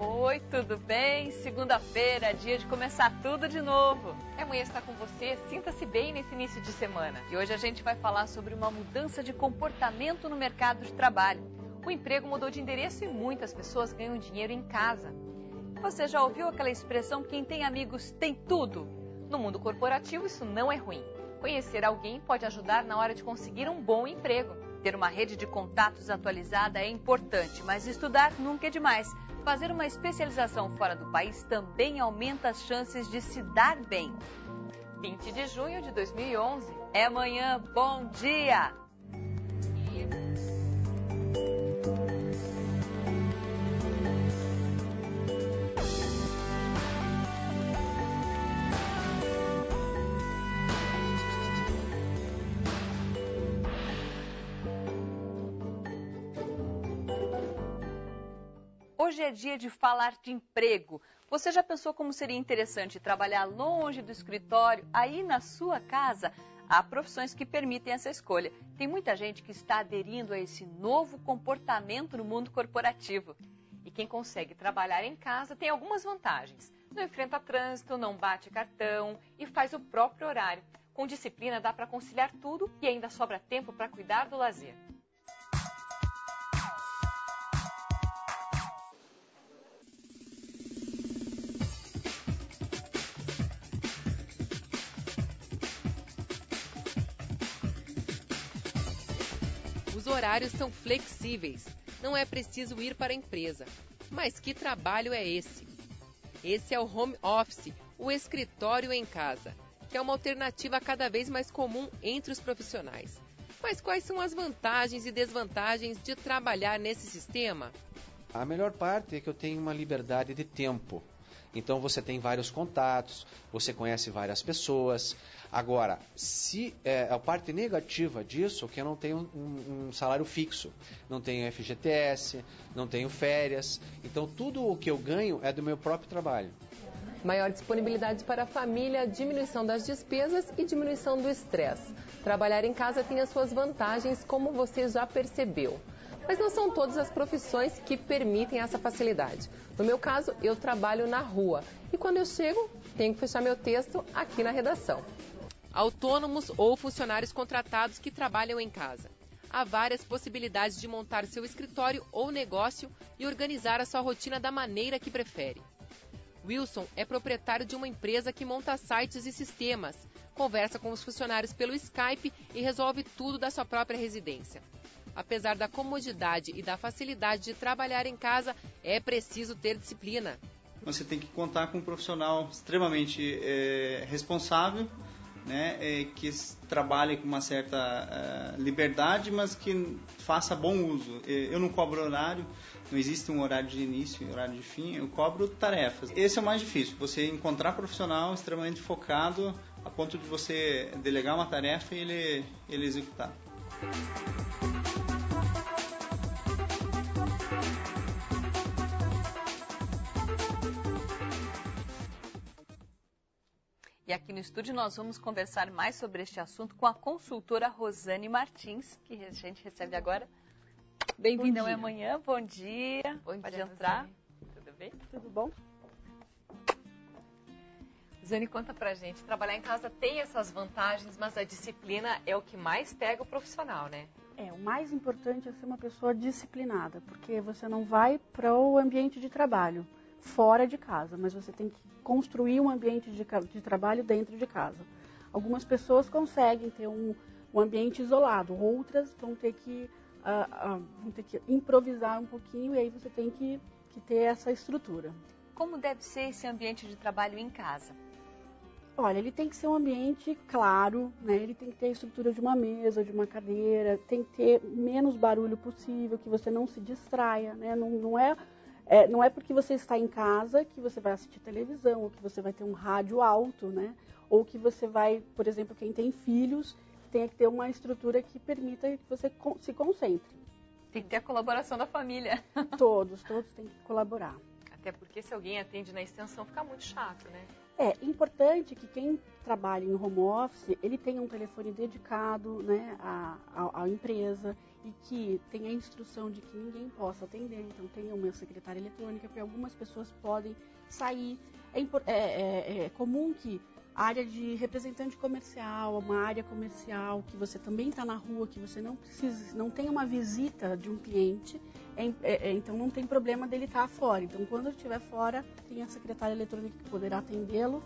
Oi, tudo bem? Segunda-feira, dia de começar tudo de novo. Amanhã está com você, sinta-se bem nesse início de semana. E hoje a gente vai falar sobre uma mudança de comportamento no mercado de trabalho. O emprego mudou de endereço e muitas pessoas ganham dinheiro em casa. Você já ouviu aquela expressão, quem tem amigos tem tudo? No mundo corporativo isso não é ruim. Conhecer alguém pode ajudar na hora de conseguir um bom emprego. Ter uma rede de contatos atualizada é importante, mas estudar nunca é demais. Fazer uma especialização fora do país também aumenta as chances de se dar bem. 20 de junho de 2011 é amanhã. Bom dia! Hoje é dia de falar de emprego. Você já pensou como seria interessante trabalhar longe do escritório, aí na sua casa? Há profissões que permitem essa escolha. Tem muita gente que está aderindo a esse novo comportamento no mundo corporativo. E quem consegue trabalhar em casa tem algumas vantagens. Não enfrenta trânsito, não bate cartão e faz o próprio horário. Com disciplina dá para conciliar tudo e ainda sobra tempo para cuidar do lazer. Os horários são flexíveis, não é preciso ir para a empresa. Mas que trabalho é esse? Esse é o home office, o escritório em casa, que é uma alternativa cada vez mais comum entre os profissionais. Mas quais são as vantagens e desvantagens de trabalhar nesse sistema? A melhor parte é que eu tenho uma liberdade de tempo. Então você tem vários contatos, você conhece várias pessoas. Agora, se a parte negativa disso é que eu não tenho um salário fixo, não tenho FGTS, não tenho férias. Então tudo o que eu ganho é do meu próprio trabalho. Maior disponibilidade para a família, diminuição das despesas e diminuição do estresse. Trabalhar em casa tem as suas vantagens, como você já percebeu. Mas não são todas as profissões que permitem essa facilidade. No meu caso, eu trabalho na rua e quando eu chego, tenho que fechar meu texto aqui na redação. Autônomos ou funcionários contratados que trabalham em casa. Há várias possibilidades de montar seu escritório ou negócio e organizar a sua rotina da maneira que prefere. Wilson é proprietário de uma empresa que monta sites e sistemas, conversa com os funcionários pelo Skype e resolve tudo da sua própria residência. Apesar da comodidade e da facilidade de trabalhar em casa, é preciso ter disciplina. Você tem que contar com um profissional extremamente responsável, né, que trabalhe com uma certa liberdade, mas que faça bom uso. Eu não cobro horário, não existe um horário de início e horário de fim, eu cobro tarefas. Esse é o mais difícil, você encontrar profissional extremamente focado a ponto de você delegar uma tarefa e ele executar. E aqui no estúdio nós vamos conversar mais sobre este assunto com a consultora Rosane Martins, que a gente recebe agora. Bem-vinda ao Amanhã, bom dia. Pode entrar. Rosane. Tudo bem? Tudo bom? Rosane, conta pra gente, trabalhar em casa tem essas vantagens, mas a disciplina é o que mais pega o profissional, né? O mais importante é ser uma pessoa disciplinada, porque você não vai para o ambiente de trabalho fora de casa, mas você tem que construir um ambiente de trabalho dentro de casa. Algumas pessoas conseguem ter um ambiente isolado, outras vão ter que improvisar um pouquinho e aí você tem que ter essa estrutura. Como deve ser esse ambiente de trabalho em casa? Olha, ele tem que ser um ambiente claro, né? Ele tem que ter a estrutura de uma mesa, de uma cadeira, tem que ter menos barulho possível, que você não se distraia, né? Não é porque você está em casa que você vai assistir televisão, ou que você vai ter um rádio alto, né? Ou que você vai, por exemplo, quem tem filhos, tem que ter uma estrutura que permita que você se concentre. Tem que ter a colaboração da família. Todos têm que colaborar. Até porque se alguém atende na extensão fica muito chato, né? É importante que quem trabalha em home office, ele tenha um telefone dedicado, né, à empresa e que tem a instrução de que ninguém possa atender, então tenha uma secretária eletrônica, porque algumas pessoas podem sair. É comum que a área de representante comercial, uma área comercial, que você também está na rua, que você não tem uma visita de um cliente, então não tem problema dele estar fora. Então, quando ele estiver fora, tem a secretária eletrônica que poderá atendê-lo,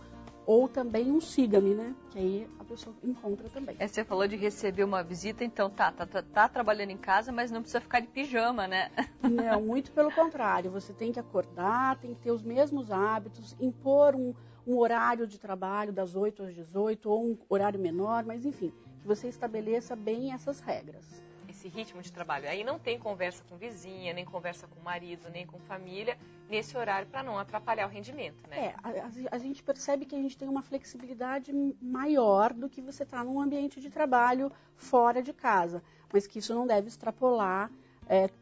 ou também um siga-me, né? Que aí a pessoa encontra também. Você falou de receber uma visita, então tá trabalhando em casa, mas não precisa ficar de pijama, né? Não, muito pelo contrário. Você tem que acordar, tem que ter os mesmos hábitos, impor um horário de trabalho das 8 às 18, ou um horário menor, mas enfim, que você estabeleça bem essas regras. Esse ritmo de trabalho. Aí não tem conversa com vizinha, nem conversa com marido, nem com família, nesse horário para não atrapalhar o rendimento, né? A gente percebe que a gente tem uma flexibilidade maior do que você está num ambiente de trabalho fora de casa, mas que isso não deve extrapolar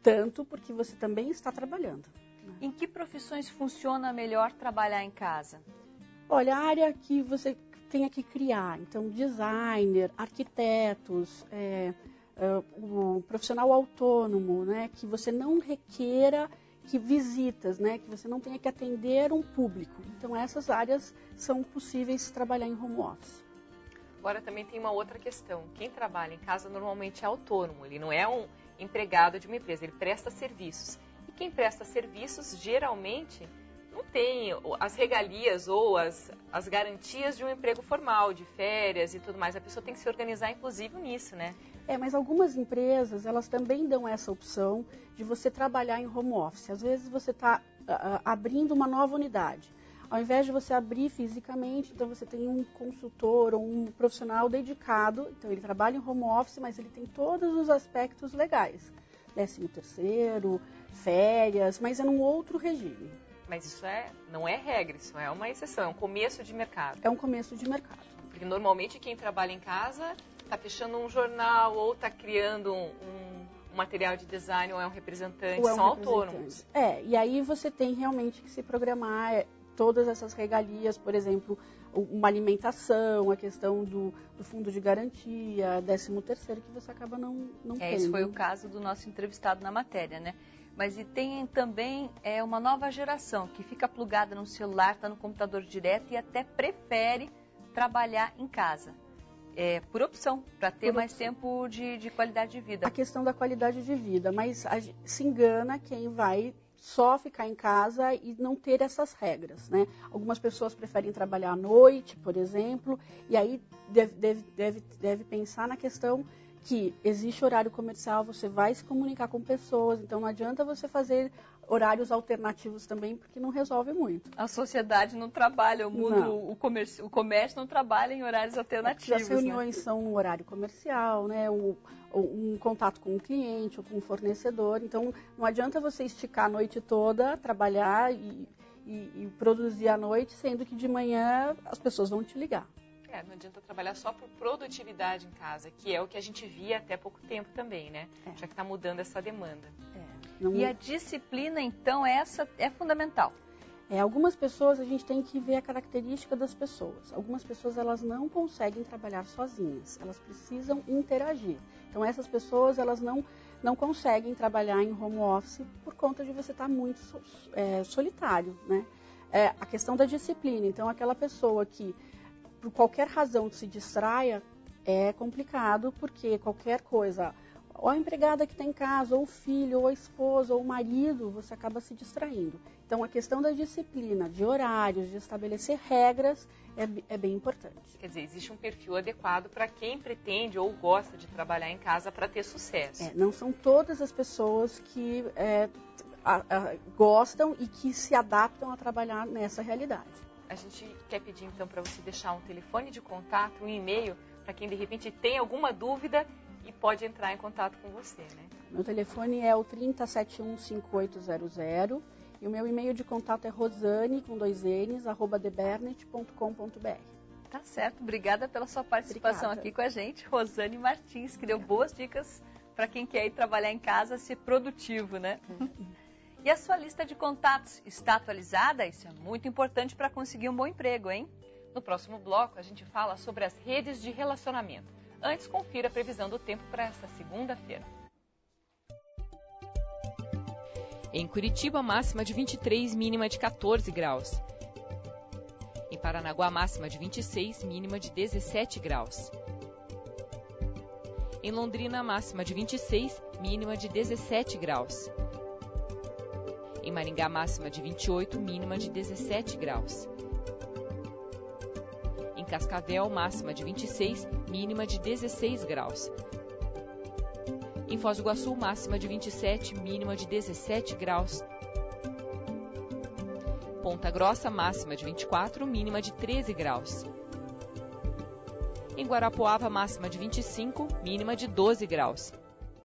tanto, porque você também está trabalhando. Né? Em que profissões funciona melhor trabalhar em casa? Olha, a área que você tenha que criar, então designer, arquitetos, o profissional autônomo, né, que você não requeira visitas, né, que você não tenha que atender um público. Então, essas áreas são possíveis trabalhar em home office. Agora, também tem uma outra questão. Quem trabalha em casa normalmente é autônomo, ele não é um empregado de uma empresa, ele presta serviços. E quem presta serviços, geralmente, não tem as regalias ou as garantias de um emprego formal, de férias e tudo mais. A pessoa tem que se organizar, inclusive, nisso, né? Mas algumas empresas, elas também dão essa opção de você trabalhar em home office. Às vezes você está abrindo uma nova unidade. Ao invés de você abrir fisicamente, então você tem um consultor ou um profissional dedicado. Então ele trabalha em home office, mas ele tem todos os aspectos legais. 13º, férias, mas é num outro regime. Mas isso não é regra, isso é uma exceção, é um começo de mercado. É um começo de mercado. Porque normalmente quem trabalha em casa está fechando um jornal ou está criando um material de design ou é um representante, são autônomos. E aí você tem realmente que se programar todas essas regalias, por exemplo, uma alimentação, a questão do fundo de garantia, 13º, que você acaba não tendo. Esse foi o caso do nosso entrevistado na matéria, né? Mas e tem também uma nova geração que fica plugada no celular, está no computador direto e até prefere trabalhar em casa. Por opção, para ter mais tempo de qualidade de vida. A questão da qualidade de vida, mas se engana quem vai só ficar em casa e não ter essas regras, né? Algumas pessoas preferem trabalhar à noite, por exemplo, e aí deve pensar na questão que existe horário comercial, você vai se comunicar com pessoas, então não adianta você fazer horários alternativos também, porque não resolve muito. A sociedade não trabalha, o comércio não trabalha em horários alternativos. As reuniões são no horário comercial, né? Um contato com o cliente ou com o fornecedor, então não adianta você esticar a noite toda, trabalhar e produzir à noite, sendo que de manhã as pessoas vão te ligar. Não adianta trabalhar só por produtividade em casa, que é o que a gente via até pouco tempo também, né? Já que está mudando essa demanda. E a disciplina, então, essa é fundamental. Algumas pessoas, a gente tem que ver a característica das pessoas. Algumas pessoas, elas não conseguem trabalhar sozinhas, elas precisam interagir. Então, essas pessoas, elas não conseguem trabalhar em home office por conta de você estar muito solitário, né? A questão da disciplina, então, aquela pessoa que por qualquer razão que se distraia, é complicado, porque qualquer coisa, ou a empregada que está em casa, ou o filho, ou a esposa, ou o marido, você acaba se distraindo. Então, a questão da disciplina, de horários, de estabelecer regras, é bem importante. Quer dizer, existe um perfil adequado para quem pretende ou gosta de trabalhar em casa para ter sucesso. Não são todas as pessoas que gostam e que se adaptam a trabalhar nessa realidade. A gente quer pedir, então, para você deixar um telefone de contato, um e-mail, para quem, de repente, tem alguma dúvida e pode entrar em contato com você, né? Meu telefone é o 3071-5800 e o meu e-mail de contato é rosane, com 2 N's, @debernet.com.br. Tá certo. Obrigada pela sua participação aqui com a gente, Rosane Martins, que deu boas dicas para quem quer ir trabalhar em casa, ser produtivo, né? E a sua lista de contatos está atualizada? Isso é muito importante para conseguir um bom emprego, hein? No próximo bloco, a gente fala sobre as redes de relacionamento. Antes, confira a previsão do tempo para esta segunda-feira. Em Curitiba, máxima de 23, mínima de 14 graus. Em Paranaguá, máxima de 26, mínima de 17 graus. Em Londrina, máxima de 26, mínima de 17 graus. Em Maringá, máxima de 28, mínima de 17 graus. Em Cascavel, máxima de 26, mínima de 16 graus. Em Foz do Iguaçu, máxima de 27, mínima de 17 graus. Ponta Grossa, máxima de 24, mínima de 13 graus. Em Guarapuava, máxima de 25, mínima de 12 graus.